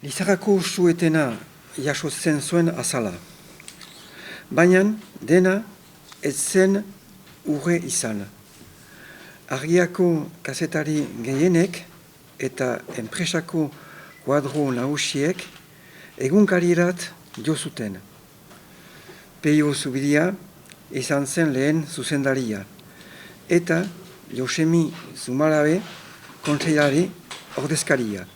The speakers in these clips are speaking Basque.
Lizarrako suetena jasotzen zuen azala. Baina dena ez zen urre izan. Argiako kazetari gehienek eta enpresako kuadro nagusiek egunkarirat jo zuten. Peio Zubiria izan zen lehen zuzendaria eta Josemi Zumalabe kontseilari ordezkaria.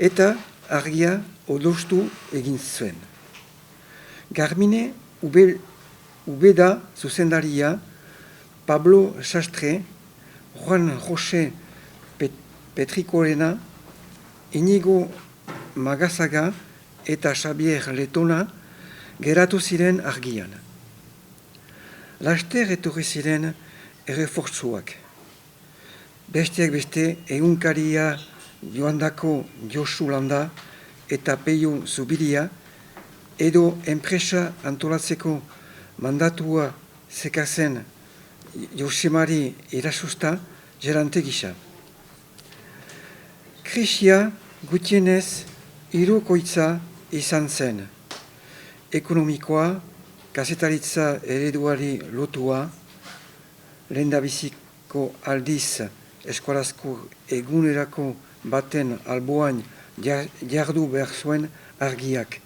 Eta argia odostu egin zuen. Garmine Ubeda zuzendaria, Pablo Sastre, Juan José Petrikorena, Inigo Magazaga eta Xavier Letona geratu ziren argian. Laster etorri ziren errefortzuak. Besteak beste egunkaria joandako Josu Landa eta Peio Zubiria edo enpresa antolatzeko mandatua zekazen Josemari Erasusta gerante gisa. Krisia gutienez hirukoitza izan zen. Ekonomikoa, kazetaritza ereduari lotua, lehendabiziko aldiz eskolazko egunerako baten alboan jardu behar zuen argiak,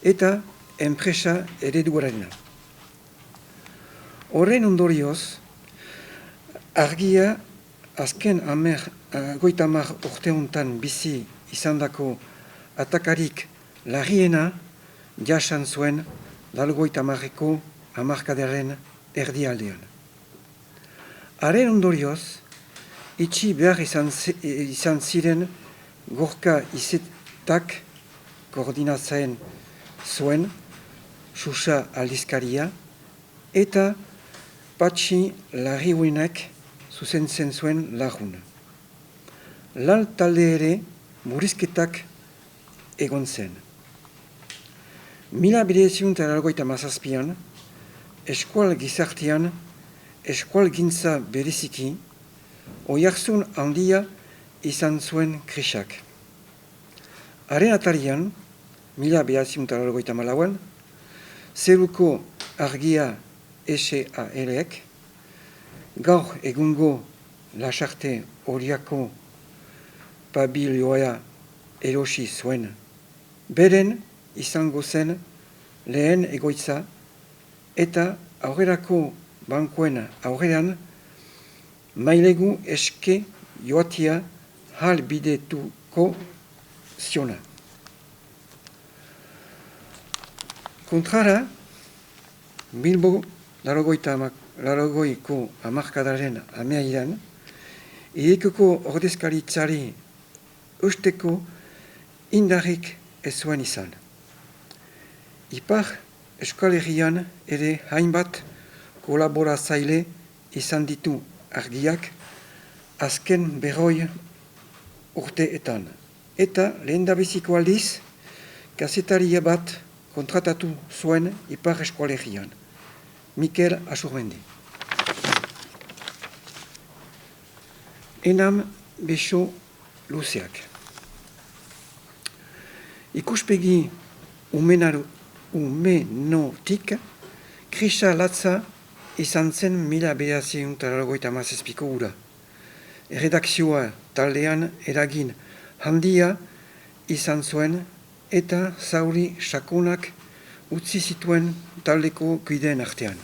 eta enpresa ereduarena. Horren ondorioz, argia azken 50 urteuntan bizi izandako atakarik larriena jasan zuen 50ko hamarkadaren erdialdean. Haren ondorioz, itxi behar izan ziren Gorka Izetak koordinatzen zuen Xuxa aldizkaria eta Patxi Larriuenak zuzentzen zuen lagun. Lan talde ere murrizketak egon zen. 1997an, eskual gizartean, eskualgintza bereziki, oihartzun handia izan zuen krisak. Haren atarian, 1994an, zeruko argia SAL-ek, gaur egungo Lasarte Oriako pabiloa erosi zuen. Beren izango zen lehen egoitza eta aurrerako bankuen aurrean mailegu eske joatia halbidetuko ziona. Kontrara, Bilbo 80ko hamarkadaren amaieran, Iekoko ordezkaritzari eusteko indarrik ez zuen izan. Ipar Euskal Herrian ere hainbat kolaboratzaile izan ditu argiak azken 100 urteetan. Eta lehendabiziko aldiz, kazetaria bat kontratatu zuen Ipar Euskal Herrian, Mikel Azurmendi. Enam beso luzeak. Ikuspegi umenotik, krisa latza izan zen 1997ko ura. Redakzioa taldean eragin handia izan zuen eta zauri sakonak utzi zituen taldeko kideen artean.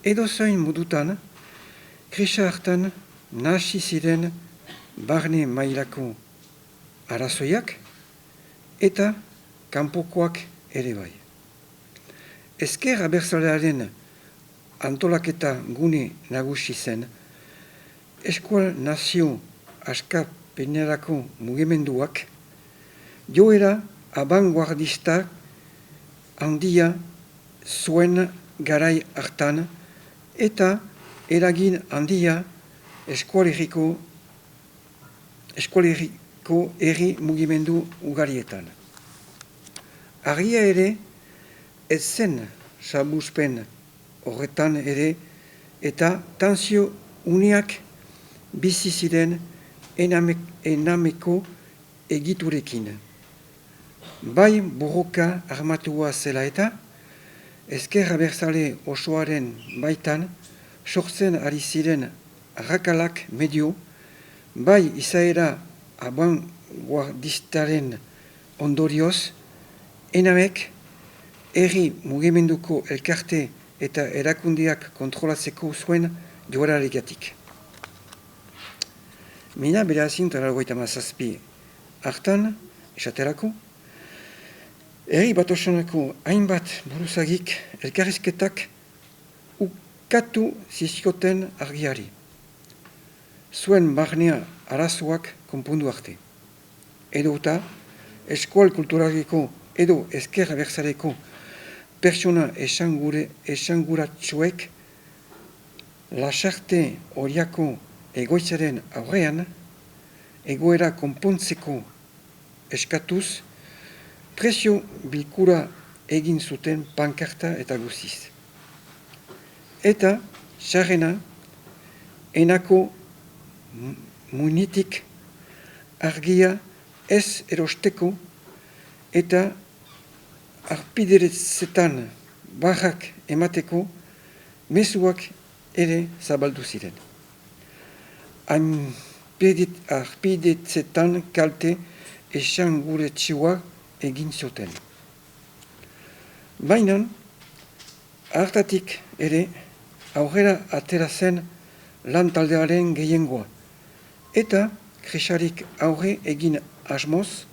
Edozein modutan, krisa hartan nahasi ziren barne mailako arazoiak eta kanpokoak ere bai. Ezker abertzalearen antolaketa gune nagusi zen, eskual nazio askapenerako mugimenduak joera abanguardista handia zuen garai hartan eta eragin handia eskualeriko herri mugimendu ugarietan. Argia ere ez zen sabuzpen horretan ere eta tanzio uneak bizi ziren enameko egiturekin. Bai borroka armatua zela eta, ezker abertzale osoaren baitan, sortzen ari ziren arrakalak medio, bai izaera abanguardistaren ondorioz, enamek herri mugimenduko elkarte eta erakundiak kontrolatzeko zuen joeraregatik. 1987 hartan, esaterako, herri batosonako hainbat buruzagik elkarrizketak ukatu zizkoten argiari. Zuen barnea arazoak konpondu arte. Edo eta eskual kulturaleko edo ezker abertzaleko pertsona esanguratsuek lasarte horiako egoitzaren aurrean egoera konpontzeko eskatuz presio bilkura egin zuten pankarta eta guziz. Eta sarrena enako munitik argia ez erosteko eta arpideretzetan barrak emateko mezuak ere zabaldu ziren. Arpidetzetan kalte esanguratsuak egin zuten. Baina, hartatik ere aurrera atera zen lan taldearen gehiengoa, eta krisarik aurre egin asmoz,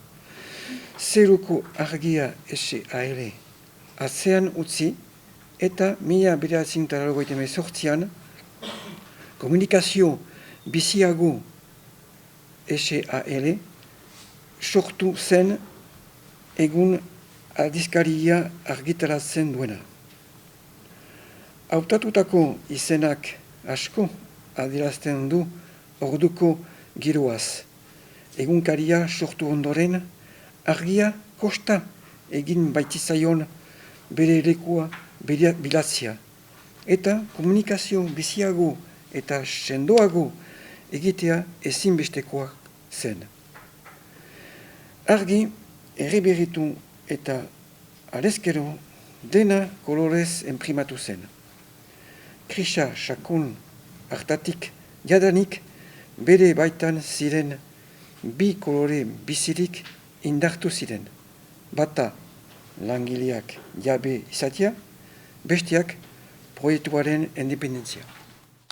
zeruko argia SAL atzean utzi, eta 1998an komunikazio biziago SAL sortu zen egun aldizkaria argitaratzen duena. Hautatutako izenak asko adierazten du orduko giroaz. Egunkaria sortu ondoren, argia kosta egin baitizaion bere lekua bilatzia, eta komunikazio biziago eta sendoago egitea ezinbestekoa zen. Argi erreberritu eta arezkero dena kolorez enprimatu zen. Krisa sakon hartatik jadanik bere baitan ziren bi kolore bizirik indartu ziren. Bata langileak jabe izatea, besteak proiektuaren independentzia.